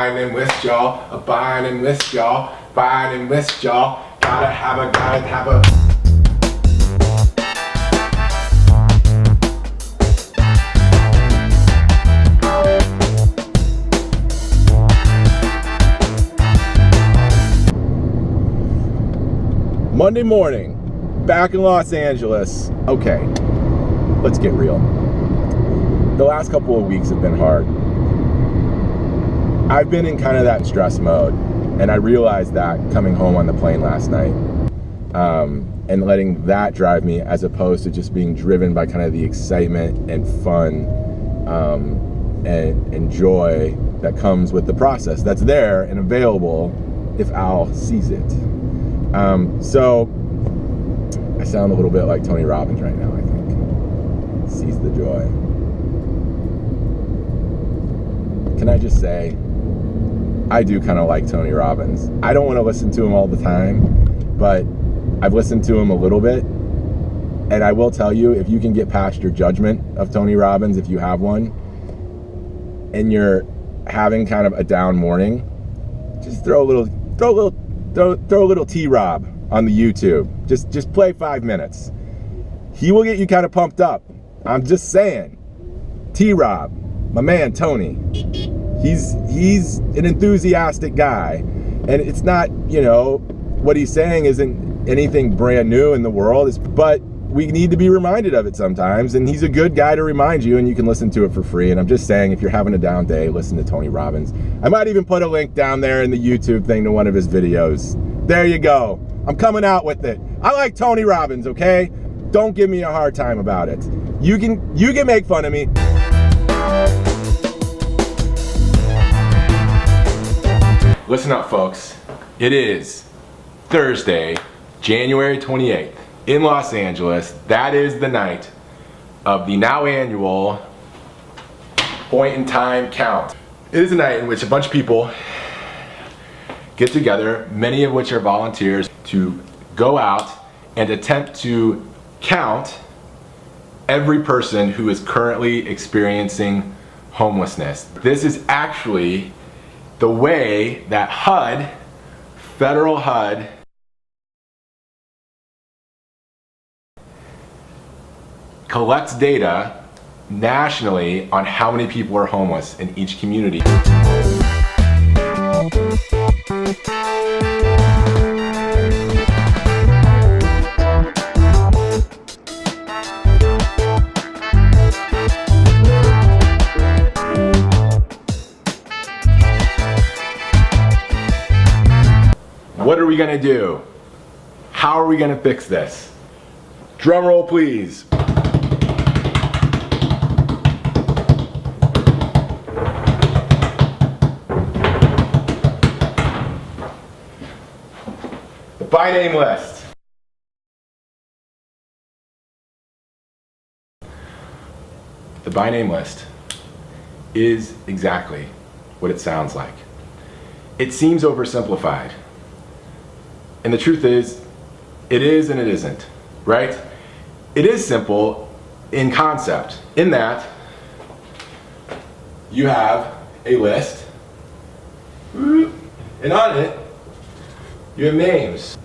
and with y'all, abiding with y'all, abiding with y'all. Gotta have a. Monday morning, back in Los Angeles. Okay, let's get real. The last couple of weeks have been hard. I've been in kind of that stress mode, and I realized that coming home on the plane last night, and letting that drive me as opposed to just being driven by kind of the excitement and fun and joy that comes with the process that's there and available if Al sees it. So I sound a little bit like Tony Robbins right now, I think. Sees the joy. Can I just say, I do kind of like Tony Robbins. I don't want to listen to him all the time, but I've listened to him a little bit. And I will tell you, if you can get past your judgment of Tony Robbins, if you have one, and you're having kind of a down morning, just throw a little T-Rob on the YouTube. Just play 5 minutes. He will get you kind of pumped up. I'm just saying. T-Rob, my man Tony. He's an enthusiastic guy, and it's not, what he's saying isn't anything brand new in the world, but we need to be reminded of it sometimes, and he's a good guy to remind you, and you can listen to it for free. And I'm just saying, if you're having a down day, listen to Tony Robbins. I might even put a link down there in the YouTube thing to one of his videos. There you go. I'm coming out with it. I like Tony Robbins, okay? Don't give me a hard time about it. You can make fun of me. Listen up, folks. It is Thursday, January 28th in Los Angeles. That is the night of the now annual point in time count. It is a night in which a bunch of people get together, many of which are volunteers, to go out and attempt to count every person who is currently experiencing homelessness. This is actually the way that HUD, federal HUD, collects data nationally on how many people are homeless in each community. What are we gonna do? How are we gonna fix this? Drum roll, please. The by name list. The by name list is exactly what it sounds like. It seems oversimplified. And the truth is, it is and it isn't, right? It is simple in concept, in that you have a list, and on it, you have names,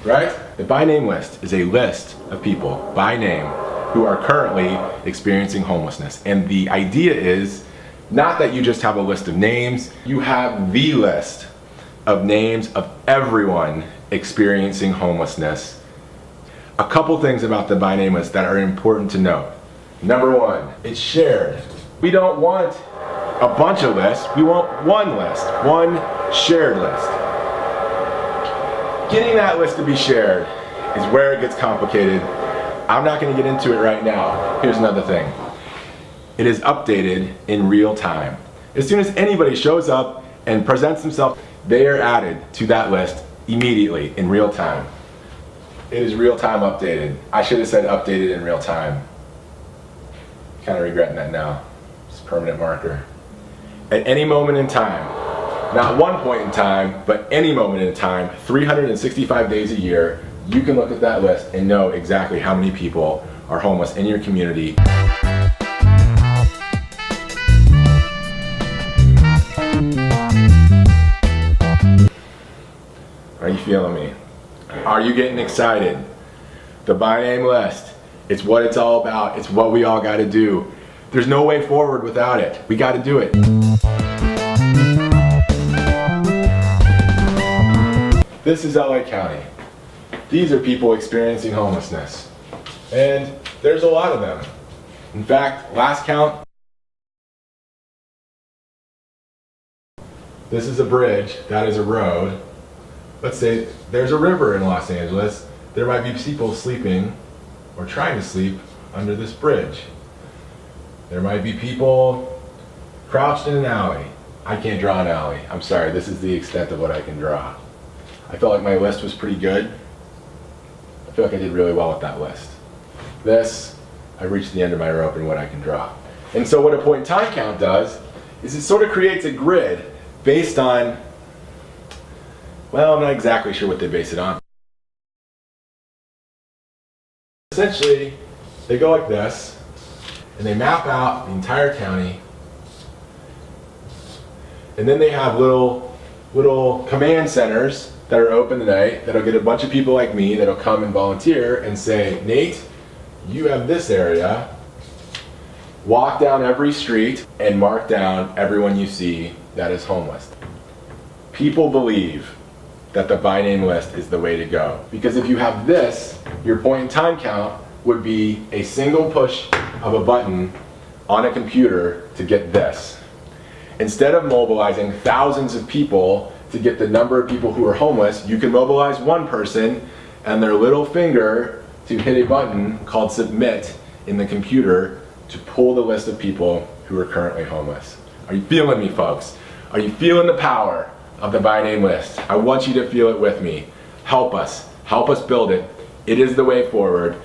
right? The by name list is a list of people by name who are currently experiencing homelessness. And the idea is not that you just have a list of names, you have the list of names of everyone experiencing homelessness. A couple things about the by name list that are important to note. Number one, it's shared. We don't want a bunch of lists, we want one list, one shared list. Getting that list to be shared is where it gets complicated. I'm not going to get into it right now. Here's another thing. It is updated in real time. As soon as anybody shows up and presents themselves, they are added to that list immediately in real time. It is real time updated. I should have said updated in real time. Kind of regretting that now. It's a permanent marker. At any moment in time, not one point in time, but any moment in time, 365 days a year, you can look at that list and know exactly how many people are homeless in your community. you feeling me? Are you getting excited? The by name list. It's what it's all about. It's what we all got to do. There's no way forward without it. We got to do it. This is LA County. These are people experiencing homelessness. And there's a lot of them. In fact, last count, this is a bridge, that is a road. Let's say there's a river in Los Angeles. There might be people sleeping or trying to sleep under this bridge. There might be people crouched in an alley. I can't draw an alley. I'm sorry, this is the extent of what I can draw. I felt like my list was pretty good. I feel like I did really well with that list. This, I reached the end of my rope in what I can draw. And so what a point in time count does is it sort of creates a grid based on, well, I'm not exactly sure what they base it on. Essentially, they go like this, and they map out the entire county, and then they have little command centers that are open tonight that'll get a bunch of people like me that'll come and volunteer and say, Nate, you have this area, walk down every street and mark down everyone you see that is homeless. People believe that the by name list is the way to go. Because if you have this, your point in time count would be a single push of a button on a computer to get this. Instead of mobilizing thousands of people to get the number of people who are homeless, you can mobilize one person and their little finger to hit a button called submit in the computer to pull the list of people who are currently homeless. Are you feeling me, folks? Are you feeling the power of the by name list? I want you to feel it with me. Help us build it. It is the way forward.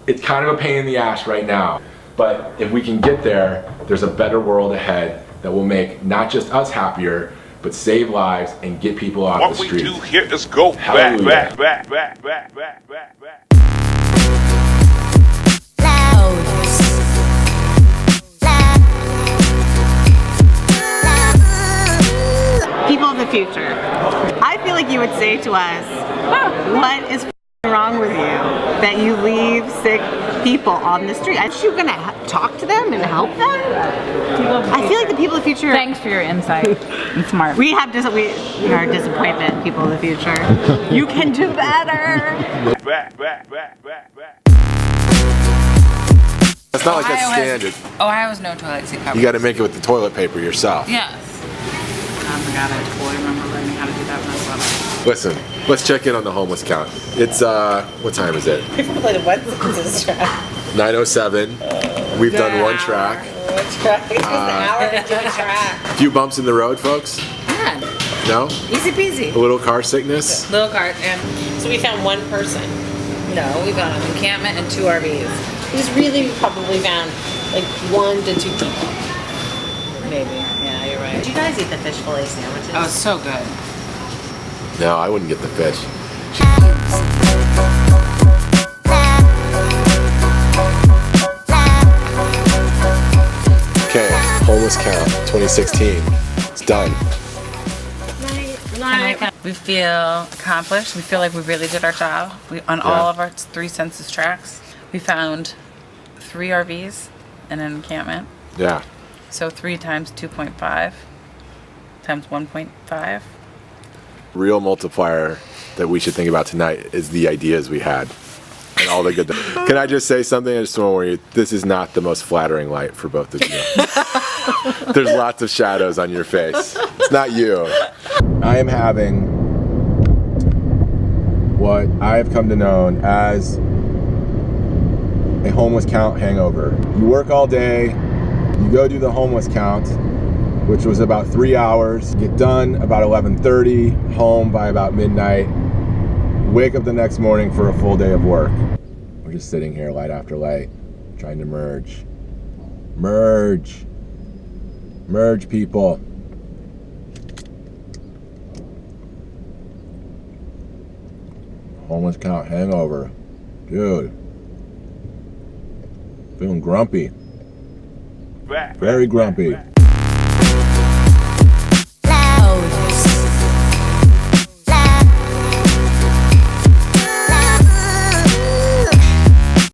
It's kind of a pain in the ass right now, but if we can get there, there's a better world ahead that will make not just us happier, but save lives and get people off the streets. What we do here is go back. People of the future, I feel like you would say to us, what is wrong with you that you leave sick people on the street? Aren't you gonna talk to them and help them? I feel like the people of the future. Thanks for your insight. It's smart. We are disappointment, people of the future. You can do better. It's not like that's standard. Ohio has no toilet seat cover. You got to make it with the toilet paper yourself. Yes. Oh my god, I totally remember learning how to do that when I was little. Listen, let's check in on the homeless count. It's, what time is it? People play the what this track. 9:07. We've done one track. One track. It's an hour to do a track. A few bumps in the road, folks? Yeah. No? Easy peasy. A little car sickness? Little cart, and so we found one person. No, we found an encampment and 2 RVs. It was really probably found like 1 to 2 people. Maybe. Yeah, you're right. Did you guys eat the fish fillet sandwiches? Oh, it's so good. No, I wouldn't get the fish. Okay, homeless count 2016. It's done. We feel accomplished. We feel like we really did our job. On all of our 3 census tracts, we found 3 RVs and an encampment. Yeah. So 3 times 2.5 times 1.5. Real multiplier that we should think about tonight is the ideas we had and all the good. Can I just say something? I just want to warn you. This is not the most flattering light for both of you. There's lots of shadows on your face. It's not you. I am having what I have come to know as a homeless count hangover. You work all day, you go do the homeless count, which was about 3 hours, get done about 11:30, home by about midnight, wake up the next morning for a full day of work. We're just sitting here light after light, trying to merge. Merge, people. Homeless count hangover. Dude. Feeling grumpy. Very grumpy.